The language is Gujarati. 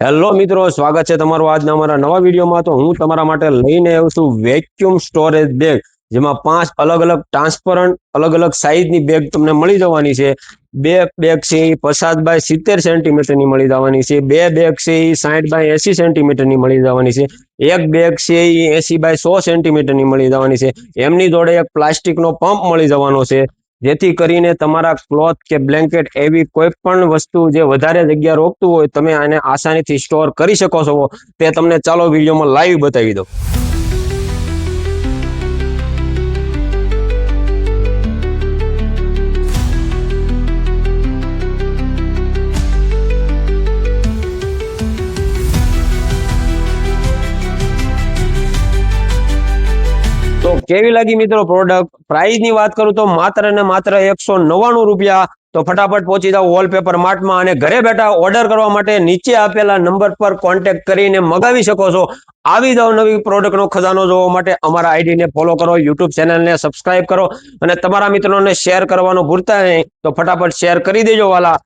હેલો મિત્રો, સ્વાગત છે તમારું આજના અમારા નવા વિડીયોમાં। તો હું તમારા માટે લઈને આવ્યો છું વેક્યુમ સ્ટોરેજ બેગ, જેમાં 5 અલગ અલગ ટ્રાન્સપરન્ટ અલગ અલગ સાઇઝની બેગ તમને મળી જવાની છે। બે બેગ છે એ 50 બાય 70 સેન્ટીમીટરની મળી જવાની છે। બે બેગ છે એ 60 બાય 80 સેન્ટીમીટરની મળી જવાની છે। એક બેગ છે એ 80 બાય 100 સેન્ટીમીટરની મળી જવાની છે। એમની જોડે એક પ્લાસ્ટિકનો પંપ મળી જવાનો છે, જેથી કરીને તમારા ક્લોથ કે બ્લેન્કેટ એવી કોઈ પણ વસ્તુ જે વધારે જગ્યા રોકતું હોય તમે આને આસાનીથી સ્ટોર કરી શકો છો। તે તમને ચાલો વિડીયોમાં લાઈવ બતાવી દો। તો કેવી લાગી મિત્રો પ્રોડક્ટ? પ્રાઇસ ની વાત કરું તો માત્ર ને માત્ર 199 રૂપિયા। તો ફટાફટ પહોંચી જાઓ વોલપેપર માર્ટમાં અને ઘરે બેઠા ઓર્ડર કરવા માટે નીચે આપેલા નંબર પર કોન્ટેક્ટ કરીને મગાવી શકો છો। આવી જાવ નવી પ્રોડક્ટનો ખજાનો જોવા માટે અમારા આઈડીને ફોલો કરો, યુટ્યુબ ચેનલને સબસ્ક્રાઇબ કરો અને તમારા મિત્રોને શેર કરવાનું ભૂલતા નહીં। તો ફટાફટ શેર કરી દેજો વાલા।